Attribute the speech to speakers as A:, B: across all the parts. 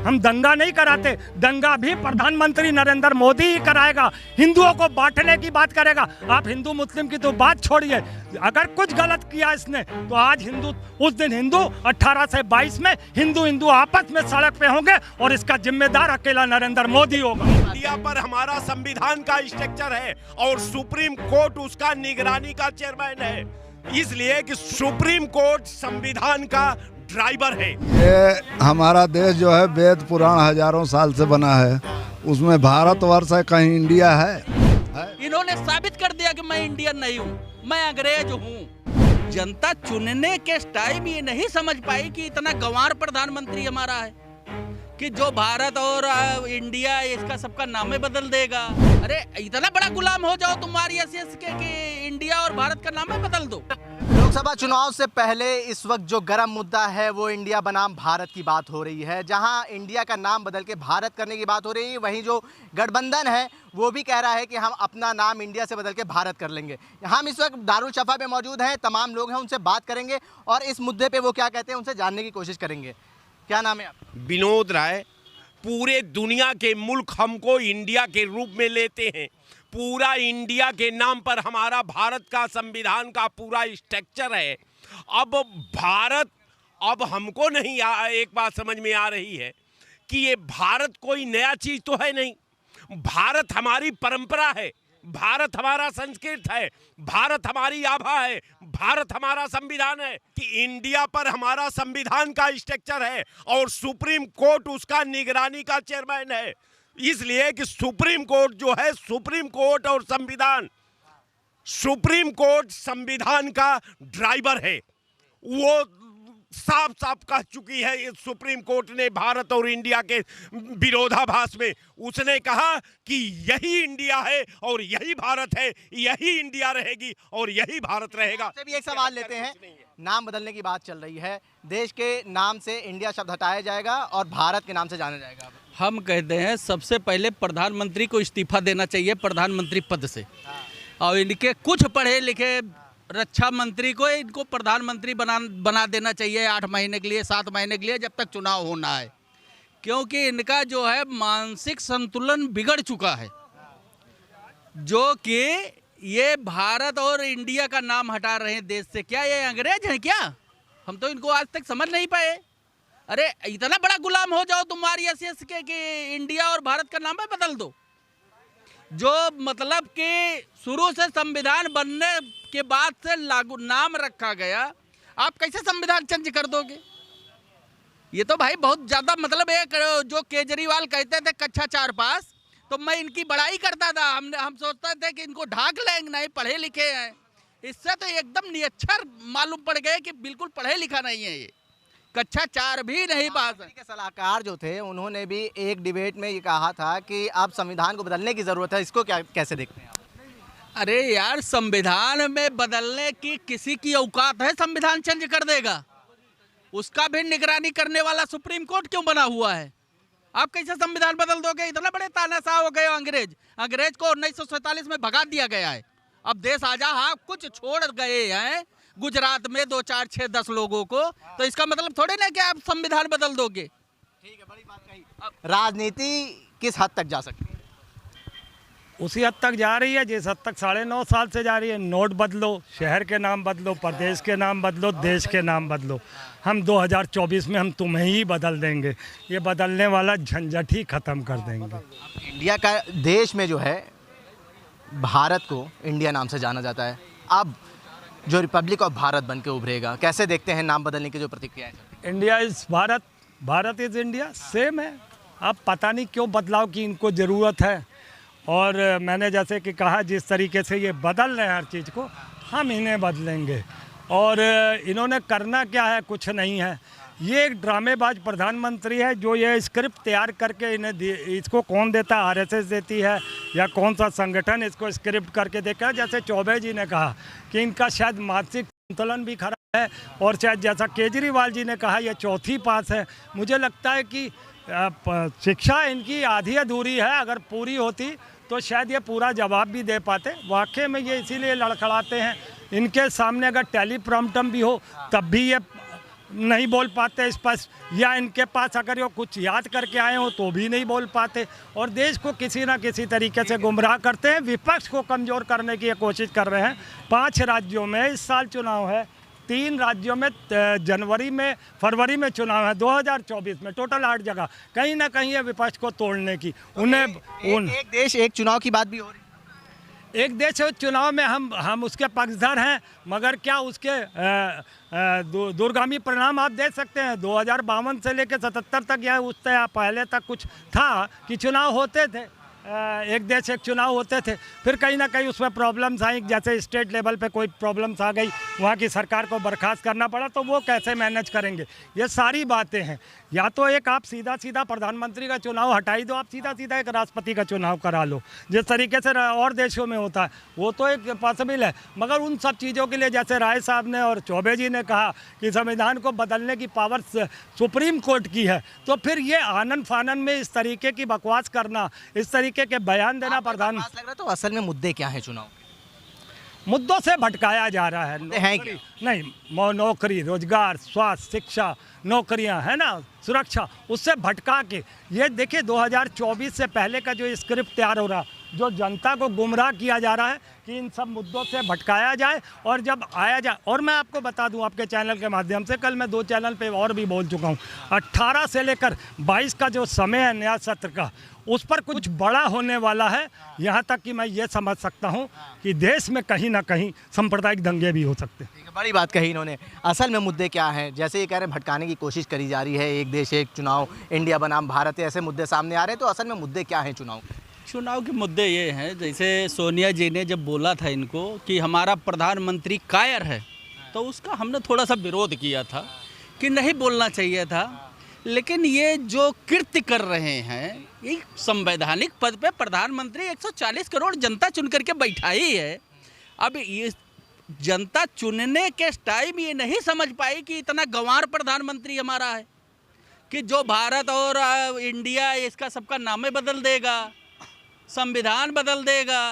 A: हम दंगा नहीं कराते, दंगा भी प्रधानमंत्री नरेंद्र मोदी ही कराएगा, हिंदुओं को बांटने की बात करेगा। आप हिंदू मुस्लिम की तो बात छोड़िए, अगर कुछ गलत किया इसने तो आज हिंदू, उस दिन हिंदू 18 से 22 में हिंदू आपस में सड़क पे होंगे और इसका जिम्मेदार अकेला नरेंद्र मोदी होगा।
B: इंडिया पर हमारा संविधान का स्ट्रक्चर है और सुप्रीम कोर्ट उसका निगरानी का चेयरमैन है, इसलिए कि सुप्रीम कोर्ट संविधान का ड्राइवर है।
C: ये हमारा देश जो है वेद पुराण हजारों साल से बना है, उसमें भारतवर्ष है, कहीं इंडिया है?
D: इन्होंने साबित कर दिया कि मैं इंडियन नहीं हूँ, मैं अंग्रेज हूँ। जनता चुनने के टाइम ये नहीं समझ पाई कि इतना गंवार प्रधानमंत्री हमारा है कि जो भारत और इंडिया इसका सबका नाम बदल देगा। अरे इतना बड़ा गुलाम हो जाओ तुम्हारी एस के कि इंडिया और भारत का नाम बदल दो।
E: लोकसभा चुनाव से पहले इस वक्त जो गर्म मुद्दा है वो इंडिया बनाम भारत की बात हो रही है। जहां इंडिया का नाम बदल के भारत करने की बात हो रही है, वहीं जो गठबंधन है वो भी कह रहा है कि हम अपना नाम इंडिया से बदल के भारत कर लेंगे। हम इस वक्त दारुल शफा पे मौजूद हैं, तमाम लोग हैं, उनसे बात करेंगे और इस मुद्दे पे वो क्या कहते हैं उनसे जानने की कोशिश करेंगे। क्या नाम है आपका?
B: विनोद राय। पूरे दुनिया के मुल्क हमको इंडिया के रूप में लेते हैं, पूरा इंडिया के नाम पर हमारा भारत का संविधान का पूरा स्ट्रक्चर है। अब भारत, अब हमको नहीं एक बात समझ में आ रही है कि ये भारत कोई नया चीज तो है नहीं। भारत हमारी परंपरा है, भारत हमारा संस्कृत है, भारत हमारी आभा है, भारत हमारा संविधान है। कि इंडिया पर हमारा संविधान का स्ट्रक्चर है और सुप्रीम कोर्ट उसका निगरानी का चेयरमैन है, इसलिए कि सुप्रीम कोर्ट जो है, सुप्रीम कोर्ट और संविधान, सुप्रीम कोर्ट संविधान का ड्राइवर है। वो साफ साफ कह चुकी है इस सुप्रीम कोर्ट ने भारत और इंडिया के विरोधाभास में। उसने कहा कि यही इंडिया है और यही भारत है, यही इंडिया रहेगी और यही भारत रहेगा।
E: आपसे भी एक सवाल लेते हैं, नाम बदलने की बात चल रही है, देश के नाम से इंडिया शब्द हटाया जाएगा और भारत के नाम से जाना जाएगा।
D: हम कहते हैं सबसे पहले प्रधानमंत्री को इस्तीफा देना चाहिए प्रधानमंत्री पद से, और इनके कुछ पढ़े लिखे रक्षा मंत्री को इनको प्रधानमंत्री बना देना चाहिए 8 महीने के लिए, 7 महीने के लिए, जब तक चुनाव होना है। क्योंकि इनका जो है मानसिक संतुलन बिगड़ चुका है, जो कि ये भारत और इंडिया का नाम हटा रहे हैं देश से। क्या ये अंग्रेज हैं क्या? हम तो इनको आज तक समझ नहीं पाए। अरे इतना बड़ा गुलाम हो जाओ तुम्हारी एस के कि इंडिया और भारत का नाम बदल दो। जो मतलब कि शुरू से संविधान बनने के बाद से लागू नाम रखा गया, आप कैसे संविधान चेंज कर दोगे? ये तो भाई बहुत ज़्यादा, मतलब एक जो केजरीवाल कहते थे कक्षा 4 पास, तो मैं इनकी बड़ाई करता था। हम सोचते थे कि इनको ढाक लेंगे, नहीं पढ़े लिखे हैं। इससे तो एकदम निरक्षर मालूम पड़ गए कि बिल्कुल पढ़े लिखा नहीं है, ये कक्षा 4 भी नहीं पास है।
E: के सलाहकार जो थे उन्होंने भी एक डिबेट में ये कहा था कि अब संविधान को बदलने की ज़रूरत है, इसको क्या कैसे देखते हैं आप?
D: अरे यार, संविधान में बदलने की किसी की औकात है? संविधान चेंज कर देगा, उसका भी निगरानी करने वाला सुप्रीम कोर्ट क्यों बना हुआ है? आप कैसे संविधान बदल दोगे? इतना बड़े तानाशाह हो गए अंग्रेज को 1947 में भगा दिया गया है। अब देश आजा, हाँ कुछ छोड़ गए हैं गुजरात में 2, 4, 6, 10 लोगों को, तो इसका मतलब थोड़े ना कि आप संविधान बदल दोगे।
E: ठीक है, बड़ी बात कही। राजनीति किस हद तक जा सकती है?
A: उसी हद तक जा रही है जिस हद तक 9.5 साल से जा रही है। नोट बदलो, शहर के नाम बदलो, प्रदेश के नाम बदलो, देश के नाम बदलो। हम 2024 में हम तुम्हें ही बदल देंगे, ये बदलने वाला झंझट ही खत्म कर देंगे।
E: इंडिया का देश में जो है भारत को इंडिया नाम से जाना जाता है, अब जो रिपब्लिक ऑफ भारत बन के उभरेगा, कैसे देखते हैं नाम बदलने की जो प्रतिक्रियाएं?
A: India is Bharat, Bharat is India, same है। अब पता नहीं क्यों बदलाव की इनको ज़रूरत है। और मैंने जैसे कि कहा, जिस तरीके से ये बदल रहे हैं हर चीज़ को, हम इन्हें बदलेंगे। और इन्होंने करना क्या है? कुछ नहीं है। ये एक ड्रामेबाज प्रधानमंत्री है जो ये स्क्रिप्ट तैयार करके इन्हें इसको कौन देता है? आरएसएस देती है या कौन सा संगठन इसको स्क्रिप्ट करके देखा? जैसे चौबे जी ने कहा कि इनका शायद मानसिक संतुलन भी खराब है, और शायद जैसा केजरीवाल जी ने कहा ये चौथी पास है। मुझे लगता है कि शिक्षा इनकी आधी अधूरी है, अगर पूरी होती तो शायद ये पूरा जवाब भी दे पाते। वाकई में ये इसीलिए लड़खड़ाते हैं। इनके सामने अगर टेलीप्रॉम्प्टर भी हो तब भी ये नहीं बोल पाते स्पष्ट, या इनके पास अगर ये कुछ याद करके आए हो तो भी नहीं बोल पाते, और देश को किसी ना किसी तरीके से गुमराह करते हैं। विपक्ष को कमज़ोर करने की ये कोशिश कर रहे हैं। 5 राज्यों में इस साल चुनाव है, 3 राज्यों में फरवरी में चुनाव है, 2024 में टोटल 8 जगह। कहीं ना कहीं ये विपक्ष को तोड़ने की
E: एक देश एक चुनाव की बात भी हो रही है।
A: एक देश चुनाव में हम उसके पक्षधर हैं, मगर क्या उसके दूरगामी परिणाम आप देख सकते हैं। 2052 से लेकर 77 तक या उससे पहले तक कुछ था कि चुनाव होते थे, एक देश एक चुनाव होते थे, फिर कहीं ना कहीं उसमें प्रॉब्लम्स आई, जैसे स्टेट लेवल पे कोई प्रॉब्लम्स आ गई, वहाँ की सरकार को बर्खास्त करना पड़ा, तो वो कैसे मैनेज करेंगे। ये सारी बातें हैं। या तो एक आप सीधा सीधा प्रधानमंत्री का चुनाव हटाई दो, आप सीधा सीधा एक राष्ट्रपति का चुनाव करा लो, जिस तरीके से और देशों में होता है, वो तो एक पॉसिबल है। मगर उन सब चीज़ों के लिए जैसे राय साहब ने और चौबे जी ने कहा कि संविधान को बदलने की पावर सुप्रीम कोर्ट की है, तो फिर ये आनन फानन में इस तरीके की बकवास करना, इस तरीके के बयान देना प्रधान
E: लग रहा है। तो असल में मुद्दे क्या है चुनाव?
A: मुद्दों से भटकाया जा रहा है।
E: हैं क्या?
A: नहीं, नौकरी, रोजगार, स्वास्थ्य, शिक्षा, नौकरियां है ना, सुरक्षा, उससे भटका के ये देखिए 2024 से पहले का जो स्क्रिप्ट तैयार हो रहा, जो जनता को गुमराह किया जा रहा है कि इन सब मुद्दों से भटकाया जाए और जब आया जाए। और मैं आपको बता दूं आपके चैनल के माध्यम से, कल मैं 2 चैनल पे और भी बोल चुका हूं, 18 से लेकर 22 का जो समय है नया सत्र का, उस पर कुछ बड़ा होने वाला है। यहाँ तक कि मैं ये समझ सकता हूँ कि देश में कहीं ना कहीं सांप्रदायिक दंगे भी हो सकते हैं।
E: बड़ी बात कही इन्होंने। असल में मुद्दे क्या हैं? जैसे ये कह रहे हैं भटकाने की कोशिश करी जा रही है, एक देश एक चुनाव, इंडिया बनाम भारत, ऐसे मुद्दे सामने आ रहे हैं। तो असल में मुद्दे क्या हैं
D: चुनाव के मुद्दे ये हैं, जैसे सोनिया जी ने जब बोला था इनको कि हमारा प्रधानमंत्री कायर है, तो उसका हमने थोड़ा सा विरोध किया था कि नहीं बोलना चाहिए था। लेकिन ये जो कृत्य कर रहे हैं, एक संवैधानिक पद पे प्रधानमंत्री 140 करोड़ जनता चुन करके बैठा ही है। अब ये जनता चुनने के टाइम ये नहीं समझ पाई कि इतना गंवार प्रधानमंत्री हमारा है कि जो भारत और इंडिया इसका सबका नाम बदल देगा, संविधान बदल देगा।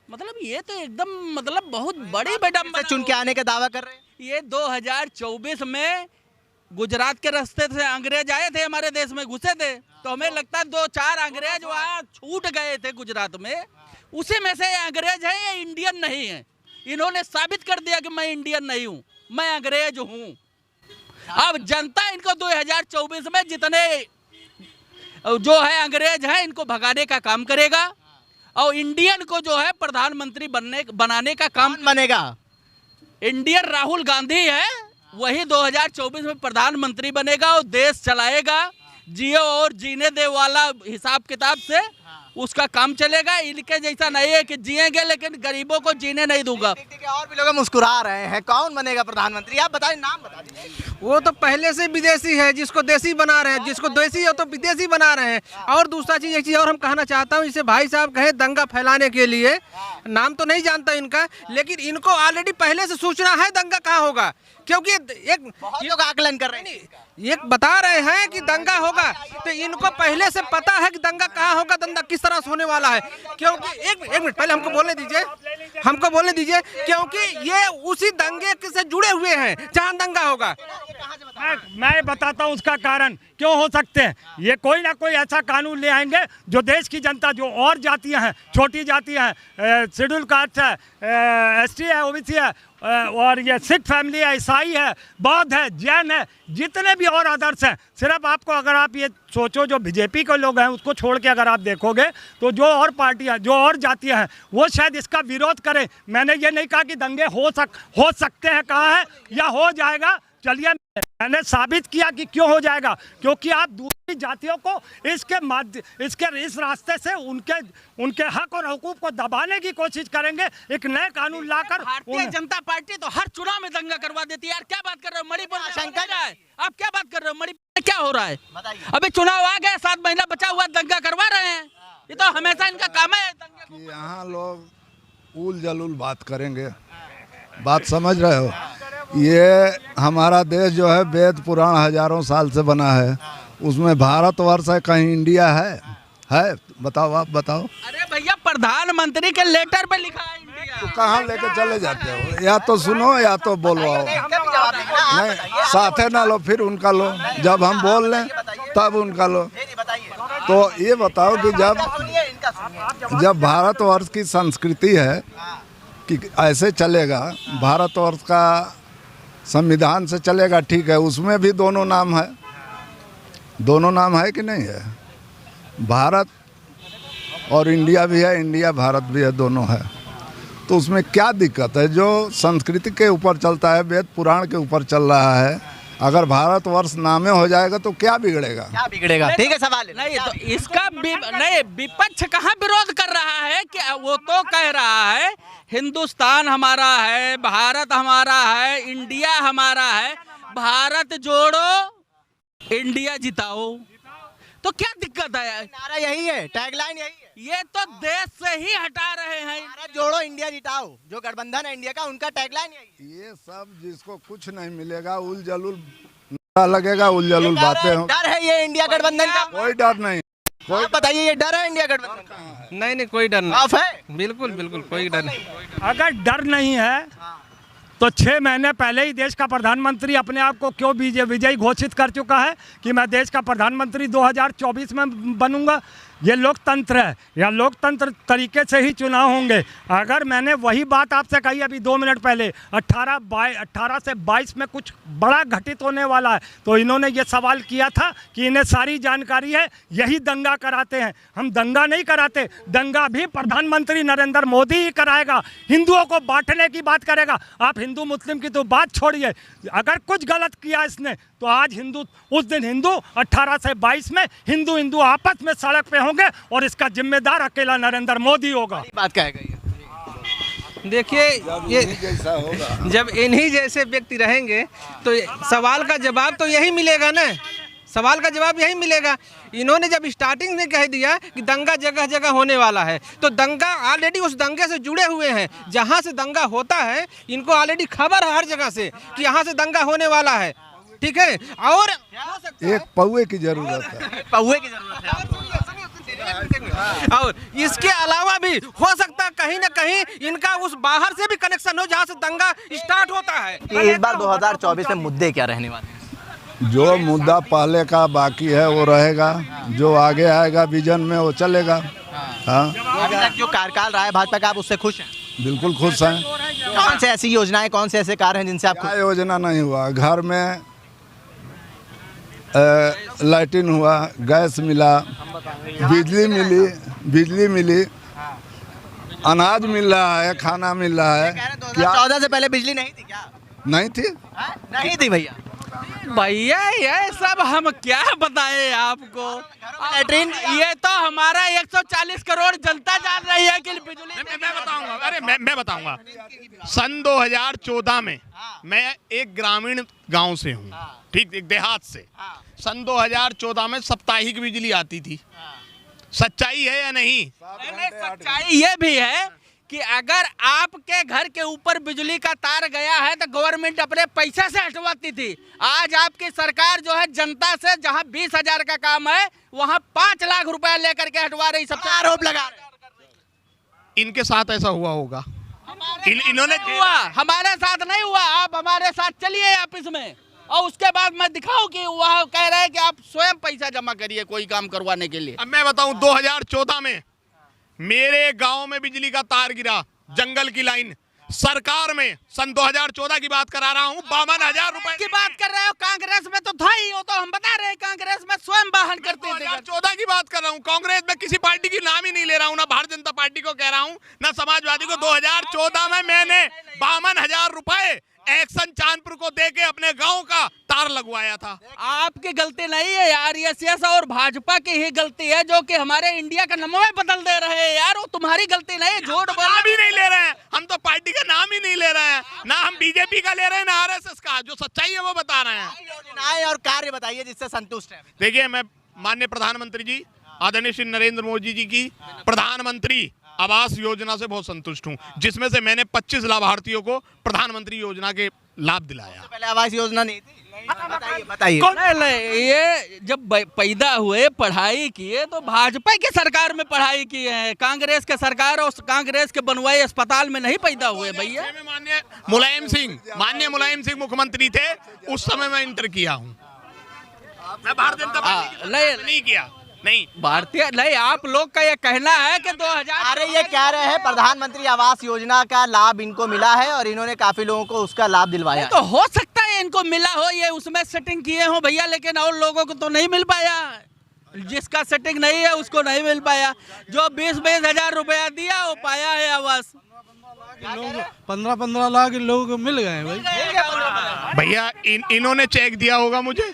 D: मतलब ये तो एकदम मतलब बहुत बड़ी बेटा
E: चुन के आने का दावा कर रहे हैं।
D: ये 2024 में गुजरात के रास्ते से अंग्रेज आए थे, हमारे देश में घुसे थे, तो हमें लगता है 2-4 अंग्रेज वहाँ छूट गए थे गुजरात में, उसी में से अंग्रेज है, ये इंडियन नहीं है। इन्होंने साबित कर दिया कि मैं इंडियन नहीं हूँ, मैं अंग्रेज हूँ। अब जनता इनको 2024 में जितने जो है अंग्रेज हैं इनको भगाने का काम करेगा, और इंडियन को जो है प्रधानमंत्री बनाने का काम
E: बनेगा।
D: इंडियन राहुल गांधी है, वही 2024 में प्रधानमंत्री बनेगा और देश चलाएगा। जियो और जीने दे वाला हिसाब किताब से उसका काम चलेगा। इनके जैसा नहीं है कि जिएंगे लेकिन गरीबों को जीने नहीं दूंगा।
E: और भी लोग मुस्कुरा रहे हैं, कौन बनेगा प्रधानमंत्री? आप बताइए, नाम बता दीजिए।
F: वो तो पहले से विदेशी है, जिसको देसी बना रहे हैं, जिसको देसी है तो विदेशी बना रहे हैं। और दूसरा चीज, एक चीज और हम कहना चाहता हूँ, इसे भाई साहब कहे दंगा फैलाने के लिए, नाम तो नहीं जानता इनका, लेकिन इनको ऑलरेडी पहले से सूचना है दंगा कहाँ होगा, क्योंकि एक
E: लोग आकलन कर रहे हैं,
F: ये बता रहे हैं कि दंगा होगा, तो इनको पहले से पता है कि दंगा कहाँ होगा, दंगा किस तरह से होने वाला है। क्योंकि एक मिनट पहले हमको बोलने दीजिए, क्योंकि ये उसी दंगे से जुड़े हुए हैं जहाँ दंगा होगा।
A: मैं बताता हूँ उसका कारण क्यों हो सकते हैं। ये कोई ना कोई ऐसा कानून ले आएंगे जो देश की जनता, जो और जातियां हैं, छोटी जातियां हैं, शेड्यूल कास्ट है, एसटी है, ओबीसी है, और ये सिख फैमिली है, ईसाई है, बौद्ध है, जैन है, जितने भी और अदर्स हैं, सिर्फ आपको अगर आप ये सोचो जो बीजेपी के लोग हैं उसको छोड़ के अगर आप देखोगे तो जो और पार्टियां, जो और जातियां हैं, वो शायद इसका विरोध करें। मैंने ये नहीं कहा कि दंगे हो सकते हैं, कहा है या हो जाएगा। चलिए, मैंने साबित किया कि क्यों हो जाएगा, क्योंकि आप दूसरी जातियों को इस रास्ते से उनके हक और हुकूक को दबाने की कोशिश करेंगे, एक नए कानून लाकर।
D: भारतीय जनता पार्टी तो हर चुनाव में दंगा करवा देती है यार। क्या बात कर रहे हो? मणिपुर में शंका है, आप क्या बात कर रहे हो? मणिपुर में क्या हो रहा है? अभी चुनाव आ गया, 7 महीना बचा हुआ, दंगा करवा रहे हैं। ये तो हमेशा इनका काम है।
C: यहाँ लोग उल जलूल बात करेंगे, बात समझ रहे हो। ये हमारा देश जो है वेद पुराण हजारों साल से बना है, उसमें भारतवर्ष है, कहीं इंडिया है? बताओ, आप बताओ।
D: अरे भैया, प्रधानमंत्री के लेटर पे लिखा है इंडिया।
C: तो कहाँ लेके चले जाते हो? या तो सुनो या तो बोलवाओ।
E: जवाब देंगे ना, आप
C: नहीं,
E: बताइए, आप
C: साथे ना लो, फिर उनका लो। जब हम बोल लें तब उनका लो।
E: बताइए।
C: तो ये बताओ कि
E: सुनिए, इनका सुनिए।
C: जब भारतवर्ष की संस्कृति है कि ऐसे चलेगा, भारतवर्ष का संविधान से चलेगा, ठीक है, उसमें भी दोनों नाम है। दोनों नाम है कि नहीं है? भारत और इंडिया भी है, इंडिया भारत भी है, दोनों है। तो उसमें क्या दिक्कत है? जो संस्कृति के ऊपर चलता है, वेद पुराण के ऊपर चल रहा है, अगर भारतवर्ष नामे हो जाएगा तो क्या बिगड़ेगा?
E: क्या बिगड़ेगा? ठीक है, सवाल है।
D: नहीं तो इसका नहीं, विपक्ष कहाँ विरोध कर रहा है कि वो तो कह रहा है हिंदुस्तान हमारा है, भारत हमारा है, इंडिया हमारा है, भारत जोड़ो इंडिया जिताओ। तो क्या दिक्कत है?
E: नारा यही है, टैगलाइन यही है।
D: ये तो देश से ही हटा रहे हैं।
E: भारत जोड़ो इंडिया जिताओ, जो गठबंधन है इंडिया का, उनका टैगलाइन यही है।
C: ये सब जिसको कुछ नहीं मिलेगा, उल जलूल नारा लगेगा, उल जलूल बातें हो।
E: डर है ये इंडिया गठबंधन का?
C: कोई डर नहीं। कोई
E: आप बताइए, ये डर है इंडिया गठबंधन का?
F: नहीं कोई डर नहीं,
E: माफ है?
F: बिल्कुल बिल्कुल कोई डर नहीं।
A: अगर डर नहीं है तो 6 महीने पहले ही देश का प्रधानमंत्री अपने आप को क्यों विजयी घोषित कर चुका है कि मैं देश का प्रधानमंत्री 2024 में बनूंगा। ये लोकतंत्र है, या लोकतंत्र तरीके से ही चुनाव होंगे। अगर मैंने वही बात आपसे कही अभी 2 मिनट पहले, 18 से 22 में कुछ बड़ा घटित होने वाला है, तो इन्होंने ये सवाल किया था कि इन्हें सारी जानकारी है, यही दंगा कराते हैं। हम दंगा नहीं कराते, दंगा भी प्रधानमंत्री नरेंद्र मोदी ही कराएगा, हिंदुओं को बांटने की बात करेगा। आप हिंदू मुस्लिम की तो बात छोड़िए, अगर कुछ गलत किया इसने तो आज हिंदू, उस दिन हिंदू 18 से 22 में हिंदू आपस में सड़क पे होंगे और इसका जिम्मेदार अकेला नरेंद्र मोदी होगा।
E: बात कहेगा ये।
F: देखिए, ये
C: जैसा होगा,
F: जब इन्हीं जैसे व्यक्ति रहेंगे तो सवाल का जवाब तो यही मिलेगा ना, सवाल का जवाब यही मिलेगा। इन्होंने जब स्टार्टिंग में कह दिया कि दंगा जगह जगह होने वाला है, तो दंगा ऑलरेडी उस दंगे से जुड़े हुए हैं। जहां से दंगा होता है, इनको ऑलरेडी खबर है हर जगह से कि यहाँ से दंगा होने वाला है, ठीक है। और
C: एक पौए की जरूरत है।
E: पौए की जरूरत है आपको।
F: और इसके अलावा भी हो सकता है कहीं ना कहीं इनका उस बाहर से भी कनेक्शन हो जहाँ से दंगा स्टार्ट होता है।
E: इस बार 2024 में मुद्दे क्या रहने वाले हैं?
C: जो मुद्दा पहले का बाकी है वो रहेगा, जो आगे आएगा विजन में वो चलेगा। हाँ,
E: अभी तक जो कार्यकाल रहा है भाजपा का, आप उससे खुश हैं?
C: बिल्कुल खुश हैं।
E: कौन से ऐसी योजनाएं, कौन से ऐसे कार्य हैं जिनसे आप खुश?
C: क्या योजना नहीं हुआ? घर में लाइटिन हुआ, गैस मिला, बिजली मिली, अनाज मिल रहा है, खाना मिल रहा है। क्या
E: 2014 से पहले बिजली नहीं थी क्या?
C: नहीं थी?
E: नहीं थी भैया।
D: भैया ये सब हम क्या बताएं आपको।
E: लैट्रिन
D: ये तो हमारा 140 करोड़ जनता जान रही है कि बिजली।
G: मैं बताऊंगा, अरे मैं बताऊंगा। सन 2014 में मैं एक ग्रामीण गांव से हूँ, ठीक, एक देहात से। सन 2014 में साप्ताहिक बिजली आती थी। सच्चाई है या नहीं?
D: सच्चाई ये भी है कि अगर आपके घर के ऊपर बिजली का तार गया है तो गवर्नमेंट अपने पैसे से हटवाती थी। आज आपकी सरकार जो है जनता से जहां 20,000 का काम है वहां 5 लाख रुपए लेकर के हटवा रही। सबसे
E: आरोप लगा रहे।
G: इनके साथ ऐसा हुआ होगा? इन्होंने
D: हुआ, हमारे साथ नहीं हुआ। आप हमारे साथ चलिए ऑफिस में और उसके बाद मैं दिखाऊं कि वह कह रहे हैं कि आप स्वयं पैसा जमा करिए कोई काम करवाने के लिए।
G: अब मैं बताऊं, 2014 में मेरे गांव में बिजली का तार गिरा, जंगल की लाइन। सरकार में सन 2014 की बात करा रहा हूं, 52,000 रुपए
D: की बात कर रहे हो। कांग्रेस में तो था ही, वो तो हम बता रहे हैं। कांग्रेस में स्वयं वाहन करते थे।
G: 2014 की बात कर रहा हूं। कांग्रेस में किसी पार्टी की नाम ही नहीं ले रहा हूं, ना भारतीय जनता पार्टी को कह रहा हूं, ना समाजवादी को। 2014 में मैंने 52,000 रुपए एक्शन चांदपुर को देके अपने गांव का तार लगवाया था।
D: आपकी गलती नहीं है यार, आरएसएस और भाजपा की ही गलती है जो कि हमारे इंडिया का नाम बदल दे रहे हैं यार। वो तुम्हारी गलती नहीं है। झूठ
G: नाम ही नहीं ले रहे हैं हम, तो पार्टी का नाम ही नहीं ले रहे हैं, ना हम बीजेपी का ले रहे हैं, ना आरएसएस का। जो सच्चाई है वो बता रहे हैं।
E: योजनाएं और कार्य बताइए जिससे संतुष्ट है।
G: देखिए, मैं माननीय प्रधानमंत्री जी, आदरणीय श्री नरेंद्र मोदी जी की प्रधानमंत्री आवास योजना से बहुत संतुष्ट हूं, जिसमें से मैंने 25 लाभार्थियों को प्रधानमंत्री योजना के लाभ दिलाया।
E: पहले आवास योजना नहीं थी? बताइए बताइए।
D: नहीं, ये जब पैदा हुए पढ़ाई किए तो भाजपा की सरकार में पढ़ाई किए हैं, कांग्रेस के सरकार और कांग्रेस के बनवाए अस्पताल में नहीं पैदा हुए भैया।
G: माननीय मुलायम सिंह मुख्यमंत्री थे, उस समय मैं इंटर किया हूँ। मैं भारतीय जनता पार्टी नहीं किया, नहीं
D: भारतीय नहीं। आप लोग का ये कहना है कि 2000।
E: अरे ये कह रहे हैं प्रधानमंत्री आवास योजना का लाभ इनको मिला है और इन्होंने काफी लोगों को उसका लाभ दिलवाया।
D: तो हो सकता है इनको मिला हो, ये उसमें सेटिंग किए हो भैया, लेकिन और लोगों को तो नहीं मिल पाया। जिसका सेटिंग नहीं है उसको नहीं मिल पाया। जो 20-20 हजार रुपया दिया वो पाया है आवास।
F: 15-15 लाख लोगों को मिल गए भाई।
G: भैया इन्होंने चेक दिया होगा मुझे,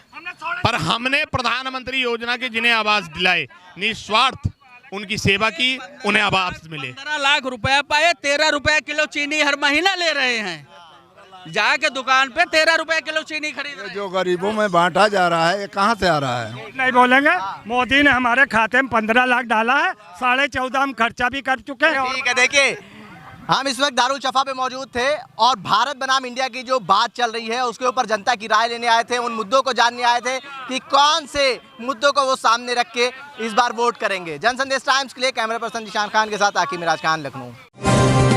G: पर हमने प्रधानमंत्री योजना के जिन्हें आवास दिलाए, निस्वार्थ उनकी सेवा की, उन्हें आवास मिले।
D: 15 लाख रुपया पाए, 13 रुपया किलो चीनी हर महीना ले रहे हैं। जाके दुकान पे 13 रुपया किलो चीनी खरीद रहे हैं।
C: जो गरीबों में बांटा जा रहा है ये कहाँ से आ रहा है?
A: नहीं बोलेंगे। मोदी ने हमारे खाते में 15 लाख डाला है, 14.5 हम खर्चा भी कर चुके हैं।
E: ठीक है, देखिए हम इस वक्त दारुल शफा पे मौजूद थे और भारत बनाम इंडिया की जो बात चल रही है उसके ऊपर जनता की राय लेने आए थे, उन मुद्दों को जानने आए थे कि कौन से मुद्दों को वो सामने रख के इस बार वोट करेंगे। जनसंदेश टाइम्स के लिए कैमरा पर्सन निशान खान के साथ आकिब मिराज खान, लखनऊ।